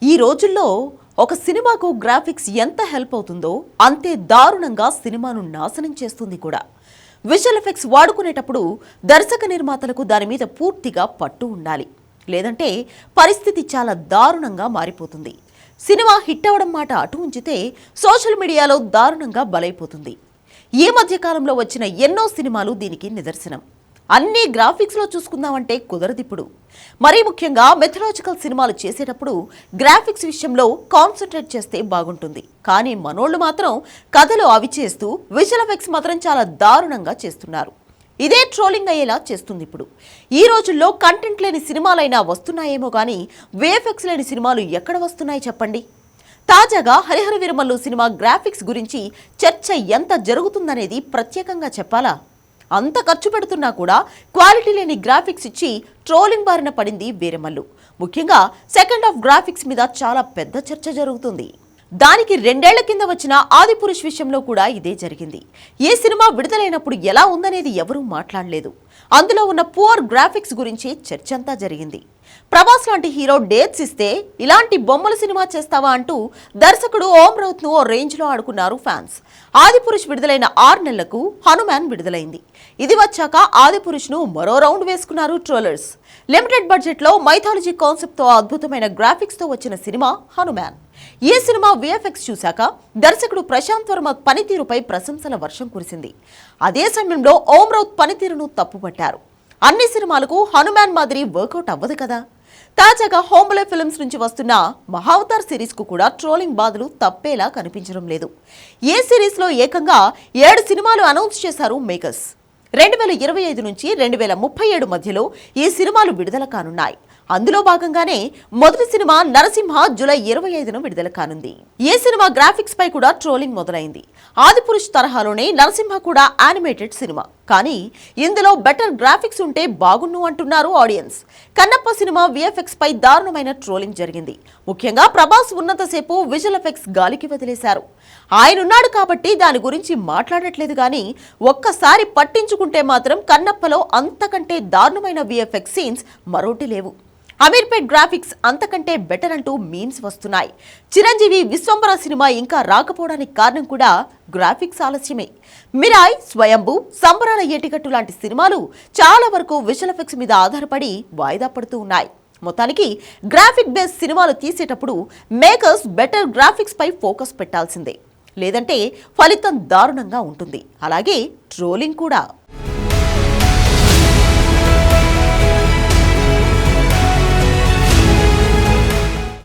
ఈ రోజుల్లో ఒక సినిమాకు గ్రాఫిక్స్ ఎంత హెల్ప్ అవుతుందో అంతే దారుణంగా సినిమాను నాశనం చేస్తుంది కూడా. విజువల్ ఎఫెక్ట్స్ వాడుకునేటప్పుడు దర్శక నిర్మాతలకు దాని మీద పూర్తిగా పట్టు ఉండాలి. లేదంటే పరిస్థితి చాలా దారుణంగా మారిపోతుంది. సినిమా హిట్ అవ్వడం మాట అటు ఉంచితే సోషల్ మీడియాలో దారుణంగా బలైపోతుంది. ఈ మధ్య కాలంలో వచ్చిన ఎన్నో సినిమాలు దీనికి నిదర్శనం. అన్ని గ్రాఫిక్స్లో చూసుకుందామంటే కుదరదిప్పుడు. మరీ ముఖ్యంగా మెథలాజికల్ సినిమాలు చేసేటప్పుడు గ్రాఫిక్స్ విషయంలో కాన్సన్ట్రేట్ చేస్తే బాగుంటుంది. కానీ మనోళ్ళు మాత్రం కథలు అవి చేస్తూ విజువల్ ఎఫెక్ట్స్ మాత్రం చాలా దారుణంగా చేస్తున్నారు. ఇదే ట్రోలింగ్ అయ్యేలా చేస్తుంది. ఇప్పుడు ఈ రోజుల్లో కంటెంట్ లేని సినిమాలైనా వస్తున్నాయేమో కానీ విఎఫ్ఎక్స్ లేని సినిమాలు ఎక్కడ వస్తున్నాయి చెప్పండి. తాజాగా హరిహర వీరమల్లు సినిమా గ్రాఫిక్స్ గురించి చర్చ ఎంత జరుగుతుందనేది ప్రత్యేకంగా చెప్పాలా? అంత ఖర్చు పెడుతున్నా కూడా క్వాలిటీ లేని గ్రాఫిక్స్ ఇచ్చి ట్రోలింగ్ బారిన పడింది వీరమల్లు. ముఖ్యంగా సెకండ్ హాఫ్ గ్రాఫిక్స్ మీద చాలా పెద్ద చర్చ జరుగుతుంది. దానికి 2 ఏళ్ల కింద వచ్చిన ఆదిపురుష్ విషయంలో కూడా ఇదే జరిగింది. ఏ సినిమా విడుదలైనప్పుడు ఎలా ఉందనేది ఎవరూ మాట్లాడలేదు. అందులో ఉన్న పువర్ గ్రాఫిక్స్ గురించి చర్చంతా జరిగింది. ప్రభాస్ లాంటి హీరో డేట్స్ ఇస్తే ఇలాంటి బొమ్మల సినిమా చేస్తావా అంటూ దర్శకుడు ఓం రౌత్ ను ఓ రేంజ్ లో ఆడుకున్నారు ఫ్యాన్స్. ఆదిపురుష్ విడుదలైన 6 నెలలకు హనుమాన్ విడుదలైంది. ఇది వచ్చాక ఆదిపురుష్ ను మరో రౌండ్ వేసుకున్నారు ట్రోలర్స్. లిమిటెడ్ బడ్జెట్ లో మైథాలజీ కాన్సెప్ట్ తో అద్భుతమైన గ్రాఫిక్స్ తో వచ్చిన సినిమా హనుమాన్. ఈ సినిమా విఎఫ్ఎక్స్ చూశాక దర్శకుడు ప్రశాంత్ వర్మ పనితీరుపై ప్రశంసల వర్షం కురిసింది. అదే సమయంలో ఓం రౌత్ పనితీరును తప్పుపట్టారు. అన్ని సినిమాలకు హనుమాన్ మాదిరి వర్కౌట్ అవ్వదు కదా. తాజాగా హోంబలే ఫిల్మ్స్ నుంచి వస్తున్న మహావతార్ సిరీస్ కు కూడా ట్రోలింగ్ బాధలు తప్పేలా కనిపించడం లేదు. ఏ సిరీస్ లో ఏకంగా 7 సినిమాలు అనౌన్స్ చేశారు మేకర్స్. 2025 నుంచి 2037 మధ్యలో ఈ సినిమాలు విడుదల కానున్నాయి. అందులో భాగంగానే మొదటి సినిమా నరసింహ జూలై 25న విడుదల కానుంది. ఈ సినిమా గ్రాఫిక్స్ పై కూడా ట్రోలింగ్ మొదలైంది. ఆదిపురుష్ తరహాలోనే నరసింహ కూడా యానిమేటెడ్ సినిమా, కానీ ఇందులో బెటర్ గ్రాఫిక్స్ ఉంటే బాగున్ను అంటున్నారు ఆడియన్స్. కన్నప్ప సినిమా విఎఫ్ఎక్స్ పై దారుణమైన ట్రోలింగ్ జరిగింది. ముఖ్యంగా ప్రభాస్ ఉన్నంతసేపు విజువల్ ఎఫెక్ట్స్ గాలికి వదిలేశారు. ఆయనున్నాడు కాబట్టి దాని గురించి మాట్లాడట్లేదు, కానీ ఒక్కసారి పట్టించుకుంటే మాత్రం కన్నప్పలో అంతకంటే దారుణమైన విఎఫ్ఎక్స్ సీన్స్ మరోటి లేవు. అమీర్పేట్ గ్రాఫిక్స్ అంతకంటే బెటర్ అంటూ మీమ్స్ వస్తున్నాయి. చిరంజీవి విశ్వంబర సినిమా ఇంకా రాకపోవడానికి కారణం కూడా గ్రాఫిక్స్ ఆలస్యమే. మిరాయ్, స్వయంభూ, సంబరాల ఏటిగట్టు లాంటి సినిమాలు చాలా వరకు విజువల్ ఎఫెక్ట్స్ మీద ఆధారపడి వాయిదా పడుతూ ఉన్నాయి. మొత్తానికి గ్రాఫిక్ బేస్ సినిమాలు తీసేటప్పుడు మేకర్స్ బెటర్ గ్రాఫిక్స్ పై ఫోకస్ పెట్టాల్సిందే. లేదంటే ఫలితం దారుణంగా ఉంటుంది. అలాగే ట్రోలింగ్ కూడా.